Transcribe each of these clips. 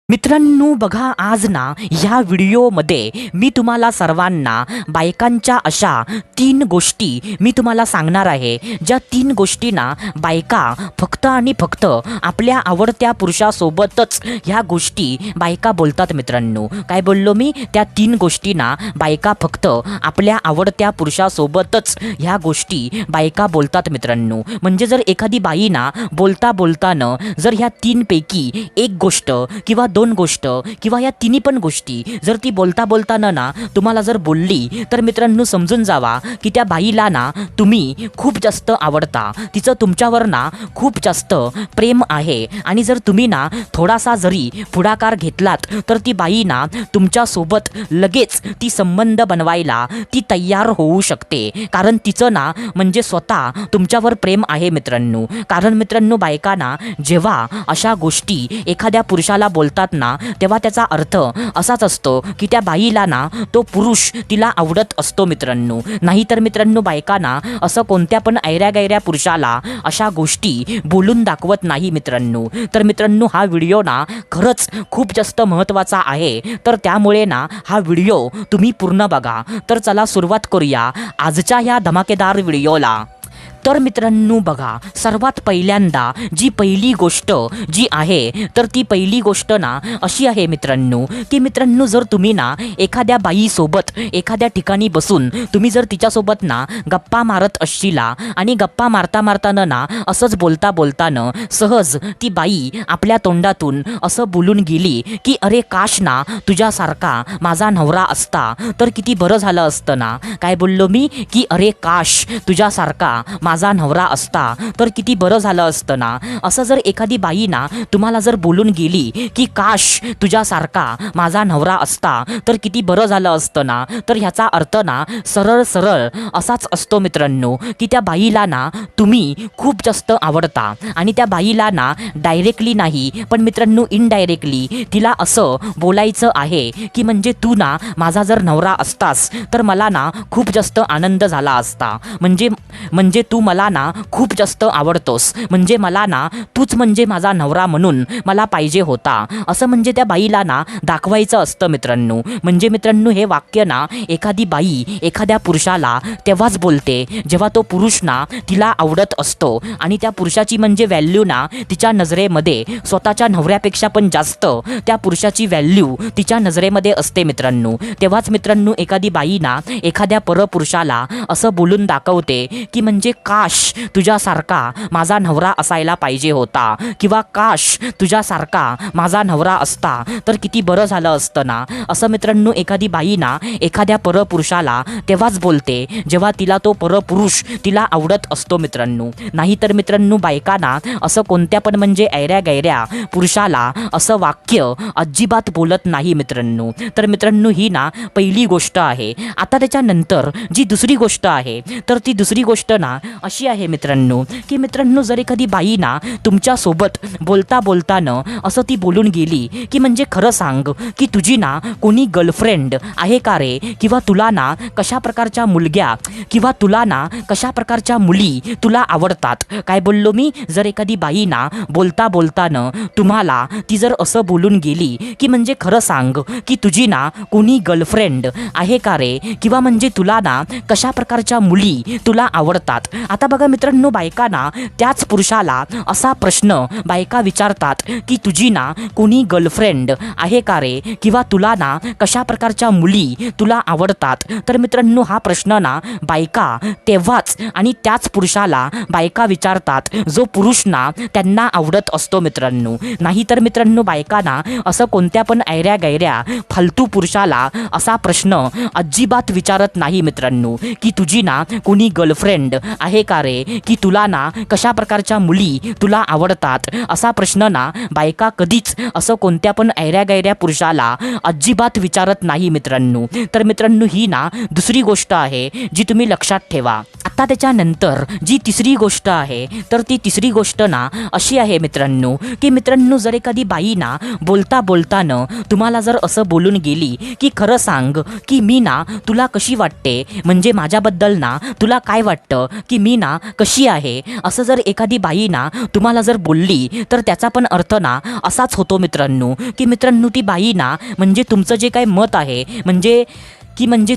मित्रांनो बघा, आज ना ह्या व्हिडिओमध्ये मी तुम्हाला सर्वांना बायकांच्या अशा 3 गोष्टी मी तुम्हाला सांगणार आहे, ज्या 3 गोष्टींना बायका फक्त आणि फक्त आपल्या आवडत्या पुरुषासोबतच ह्या गोष्टी बायका बोलतात. मित्रांनो काय बोललो मी? त्या 3 गोष्टींना बायका फक्त आपल्या आवडत्या पुरुषासोबतच ह्या गोष्टी बायका बोलतात. मित्रांनो म्हणजे जर एखादी बाई ना बोलताना जर ह्या 3 पैकी एक गोष्ट किंवा 2 गोष्ट किंवा या तिन्ही पण गोष्टी जर ती बोलताना ना तुम्हाला जर बोलली, तर मित्रांनो समजून जावा की त्या बाईला ना तुम्ही खूप जास्त आवडता, तिचं तुमच्यावर ना खूप जास्त प्रेम आहे. आणि जर तुम्ही ना थोडासा जरी पुढाकार घेतलात, तर ती बाई ना तुमच्यासोबत लगेच ती संबंध बनवायला ती तयार होऊ शकते. कारण तिचं ना म्हणजे स्वतः तुमच्यावर प्रेम आहे. मित्रांनो कारण मित्रांनो बायकांना जेव्हा अशा गोष्टी एखाद्या पुरुषाला बोलतात ना, तेव्हा त्याचा अर्थ असाच असतो की त्या बाईला ना तो पुरुष तिला आवडत असतो. मित्रांनो नाहीतर मित्रांनो बायकांना असं कोणत्या पण ऐऱ्या-गैऱ्या पुरुषाला अशा गोष्टी बोलून दाखवत नाही. मित्रांनो तर मित्रांनो हा व्हिडिओ ना खरंच खूप जास्त महत्त्वाचा आहे, तर त्यामुळे ना हा व्हिडिओ तुम्ही पूर्ण बघा. तर चला सुरुवात करूया आजच्या ह्या धमाकेदार व्हिडिओला. तर मित्रांनो बघा, सर्वात पहिल्यांदा जी पहिली गोष्ट जी आहे, तर ती पहिली गोष्ट ना अशी आहे मित्रांनो की मित्रांनो जर तुम्ही ना एखाद्या बाईसोबत एखाद्या ठिकाणी बसून तुम्ही जर तिच्यासोबत ना गप्पा मारत असशीला आणि गप्पा मारताना ना असंच बोलताना सहज ती बाई आपल्या तोंडातून असं बोलून गेली की अरे काश ना तुझ्यासारखा माझा नवरा असता तर किती बरं झालं असतं ना. काय बोललो मी? की अरे काश तुझ्यासारखा माझा नवरा असता तर किती बरं झालं असतं ना. असं जर एखादी बाई ना तुम्हाला जर बोलून गेली की काश तुझ्यासारखा माझा नवरा असता तर किती बरं झालं असतं ना, तर ह्याचा अर्थ ना सरळ असाच असतो मित्रांनो की त्या बाईला ना तुम्ही खूप जास्त आवडता. आणि त्या बाईला ना डायरेक्टली नाही पण मित्रांनो इनडायरेक्टली तिला असं बोलायचं आहे की म्हणजे तू ना माझा जर नवरा असतास तर मला ना खूप जास्त आनंद झाला असता. म्हणजे तू मला ना खूप जास्त आवडतोस, म्हणजे मला ना तूच म्हणजे माझा नवरा म्हणून मला पाहिजे होता, असं म्हणजे त्या बाईला ना दाखवायचं असतं. मित्रांनो म्हणजे मित्रांनो हे वाक्य ना एखादी बाई एखाद्या पुरुषाला तेव्हाच बोलते जेव्हा तो पुरुष ना तिला आवडत असतो आणि त्या पुरुषाची म्हणजे व्हॅल्यू ना तिच्या नजरेमध्ये स्वतःच्या नवऱ्यापेक्षा पण जास्त त्या पुरुषाची व्हॅल्यू तिच्या नजरेमध्ये असते. मित्रांनो तेव्हाच मित्रांनो एखादी बाई ना एखाद्या परपुरुषाला असं बोलून दाखवते की म्हणजे काश तुझ्यासारखा माझा नवरा असायला पाहिजे होता किंवा काश तुझ्यासारखा माझा नवरा असता तर किती बरं झालं असतं ना. असं मित्रांनो एखादी बाई ना एखाद्या परपुरुषाला तेव्हाच बोलते जेव्हा तिला तो परपुरुष तिला आवडत असतो. मित्रांनो नाहीतर मित्रांनो बायकांना असं कोणत्या पण म्हणजे ऐऱ्या-गैऱ्या पुरुषाला असं वाक्य अजिबात बोलत नाही. मित्रांनो तर मित्रांनो ही ना पहिली गोष्ट आहे. आता त्याच्यानंतर जी दुसरी गोष्ट आहे, तर ती दुसरी गोष्ट ना अशी आहे मित्रांनो की मित्रांनो जर एखादी बाई ना तुमच्यासोबत बोलताना असं ती बोलून गेली की म्हणजे खरं सांग की तुझी ना कोणी गर्लफ्रेंड आहे का रे, किंवा तुला ना कशा प्रकारच्या मुलग्या किंवा तुला ना कशा प्रकारच्या मुली तुला आवडतात. काय बोललो मी? जर एखादी बाई ना बोलताना तुम्हाला ती जर असं बोलून गेली की म्हणजे खरं सांग की तुझी ना कोणी गर्लफ्रेंड आहे का रे, किंवा म्हणजे तुला ना कशा प्रकारच्या मुली तुला आवडतात. आता बघा मित्रांनो बायकांना त्याच पुरुषाला असा प्रश्न बायका विचारतात की तुझी ना कोणी गर्लफ्रेंड आहे का रे, किंवा तुला ना कशा प्रकारच्या मुली तुला आवडतात. तर मित्रांनो हा प्रश्न ना बायका तेव्हाच आणि त्याच पुरुषाला बायका विचारतात जो पुरुष ना त्यांना आवडत असतो. मित्रांनो नाहीतर मित्रांनो बायकांना असं कोणत्या पण ऐऱ्या-गैऱ्या फालतू पुरुषाला असा प्रश्न अजिबात विचारत नाही. मित्रांनो की तुझी ना कोणी गर्लफ्रेंड आहे का रे, की तुला ना कशा प्रकारच्या मुली तुला आवडतात, असा प्रश्न ना बायका कधीच असं कोणत्या पण ऐऱ्या-गैऱ्या पुरुषाला अजिबात विचारत नाही. मित्रांनो तर मित्रांनो ही ना दुसरी गोष्ट आहे जी तुम्ही लक्षात ठेवा. आता त्याच्यानंतर जी तिसरी गोष्ट आहे तर ती तिसरी गोष्ट ना अशी आहे मित्रांनो, की मित्रांनो जर एखादी बाई ना बोलता बोलताना तुम्हाला जर असं बोलून गेली की खरं सांग की मी ना तुला कशी वाटते, म्हणजे माझ्याबद्दल ना तुला काय वाटतं, की मी ना कशी आहे, असं जर एखादी बाई ना तुम्हाला जर बोलली तर त्याचा पण अर्थ ना असाच होतो मित्रांनो, की मित्रांनो ती बाई ना म्हणजे तुमचं जे काही मत आहे म्हणजे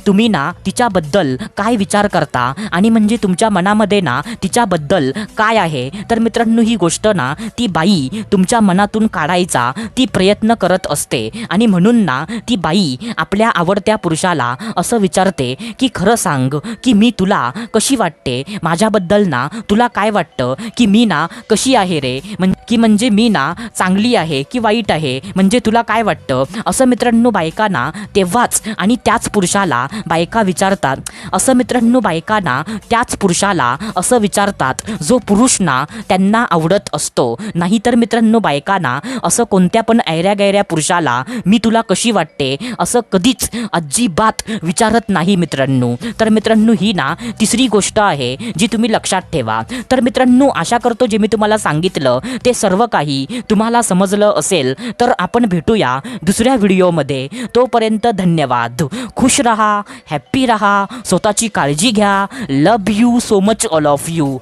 तुम्ही ना तिच्याबद्दल काय विचार करता आणि म्हणजे तुमच्या मनामध्ये ना तिच्याबद्दल काय आहे, तर मित्रांनो ही गोष्ट ना ती बाई तुमच्या मनातून काढायचा ती प्रयत्न करत असते. आणि म्हणून ना ती बाई आपल्या आवडत्या पुरुषाला असं विचारते की खरं सांग की मी तुला कशी वाटते, माझ्याबद्दल ना तुला काय वाटतं, की मी ना कशी आहे रे, म्हणजे मी ना चांगली आहे की वाईट आहे, म्हणजे तुला काय वाटतं, असं मित्रांनो बायका ना तेव्हाच आणि त्याच पुरुषाला बायका विचारतात. असं मित्रांनो बायका ना त्याच पुरुषाला असं विचारतात जो पुरुष ना त्यांना आवडत असतो. नाहीतर मित्रांनो बायका ना असं कोणत्या पण ऐऱ्या गैऱ्या पुरुषाला मी तुला कशी वाटते असं कधीच अजिबात विचारत नाही मित्रांनो. तर मित्रांनो ही ना तिसरी गोष्ट आहे जी तुम्ही लक्षात ठेवा. तर मित्रांनो आशा करतो जे मी तुम्हाला सांगितलं ते सर्व काही तुम्हाला समजलं असेल. तर आपण भेटूया दुसऱ्या व्हिडिओमध्ये. तोपर्यंत धन्यवाद. खुश रहा, हॅप्पी रहा, स्वतःची काळजी घ्या. Love you so much all of you.